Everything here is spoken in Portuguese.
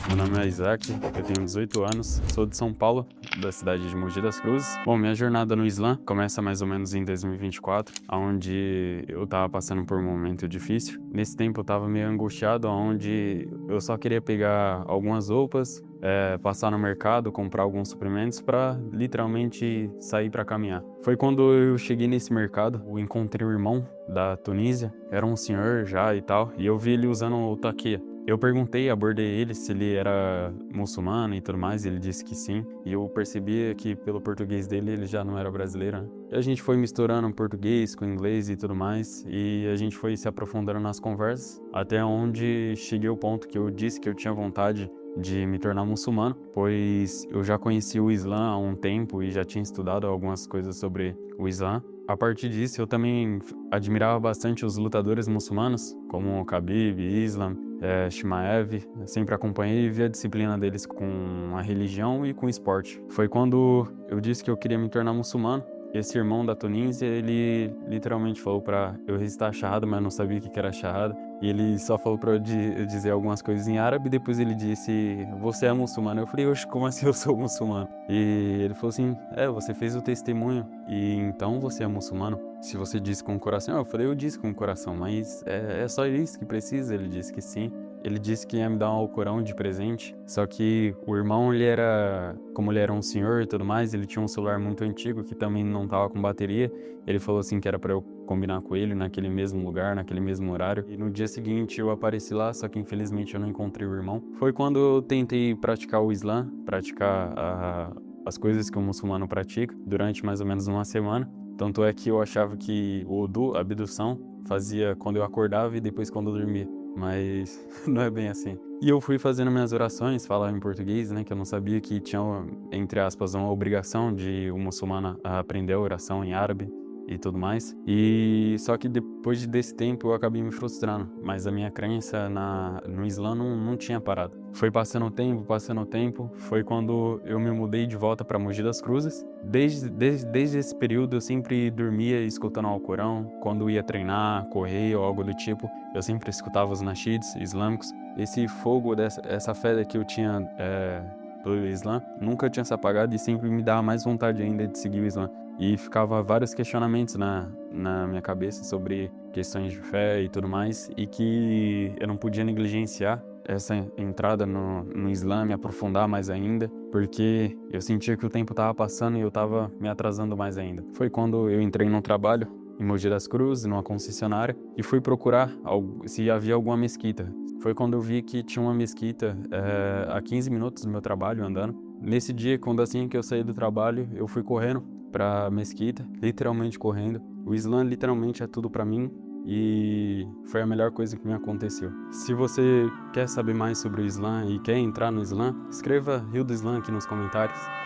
Meu nome é Isaac, eu tenho 18 anos, sou de São Paulo, da cidade de Mogi das Cruzes. Bom, minha jornada no Islã começa mais ou menos em 2024, onde eu tava passando por um momento difícil. Nesse tempo eu tava meio angustiado, onde eu só queria pegar algumas roupas, passar no mercado, comprar alguns suprimentos para literalmente sair para caminhar. Foi quando eu cheguei nesse mercado, eu encontrei o irmão da Tunísia, era um senhor já e tal, e eu vi ele usando o taquia. Eu perguntei, abordei ele se ele era muçulmano e tudo mais, e ele disse que sim. E eu percebi que pelo português dele ele já não era brasileiro, né? E a gente foi misturando português com inglês e tudo mais, e a gente foi se aprofundando nas conversas, até onde cheguei ao ponto que eu disse que eu tinha vontade de me tornar muçulmano, pois eu já conheci o Islã há um tempo e já tinha estudado algumas coisas sobre o Islã. A partir disso, eu também admirava bastante os lutadores muçulmanos, como Khabib, Islam, Shimaev. Eu sempre acompanhei e vi a disciplina deles com a religião e com o esporte. Foi quando eu disse que eu queria me tornar muçulmano. Esse irmão da Tunísia, ele literalmente falou pra eu recitar a Shahada, mas eu não sabia o que era Shahada. E ele só falou pra eu dizer algumas coisas em árabe, e depois ele disse, você é muçulmano? Eu falei, oxe, como assim eu sou muçulmano? E ele falou assim, você fez o testemunho, e então você é muçulmano? Se você disse com o coração, eu falei, eu disse com o coração, mas é só isso que precisa? Ele disse que sim. Ele disse que ia me dar um Alcorão de presente, só que o irmão, como ele era um senhor e tudo mais, ele tinha um celular muito antigo que também não tava com bateria. Ele falou assim que era para eu combinar com ele naquele mesmo lugar, naquele mesmo horário. E no dia seguinte eu apareci lá, só que infelizmente eu não encontrei o irmão. Foi quando eu tentei praticar o Islã, praticar as coisas que o muçulmano pratica, durante mais ou menos uma semana. Tanto é que eu achava que o wudu, a ablução, fazia quando eu acordava e depois quando eu dormia. Mas não é bem assim. E eu fui fazendo minhas orações, falar em português, né? Que eu não sabia que tinha, entre aspas, uma obrigação de o muçulmano aprender a oração em árabe e tudo mais. E só que depois desse tempo eu acabei me frustrando. Mas a minha crença no Islã não tinha parado. Foi passando o tempo. Foi quando eu me mudei de volta para Mogi das Cruzes. Desde esse período eu sempre dormia escutando o Alcorão. Quando ia treinar, correr ou algo do tipo, eu sempre escutava os nasheeds islâmicos. Esse fogo, essa fé que eu tinha pelo Islã, nunca tinha se apagado e sempre me dava mais vontade ainda de seguir o Islã. E ficava vários questionamentos na minha cabeça sobre questões de fé e tudo mais, e que eu não podia negligenciar essa entrada no Islã, me aprofundar mais ainda, porque eu sentia que o tempo estava passando e eu estava me atrasando mais ainda. Foi quando eu entrei num trabalho em Mogi das Cruzes, numa concessionária, e fui procurar se havia alguma mesquita. Foi quando eu vi que tinha uma mesquita a 15 minutos do meu trabalho andando. Nesse dia, quando assim que eu saí do trabalho, eu fui correndo pra mesquita, literalmente correndo. O Islã literalmente é tudo pra mim e foi a melhor coisa que me aconteceu. Se você quer saber mais sobre o Islã e quer entrar no Islã, escreva Rio do Islã aqui nos comentários.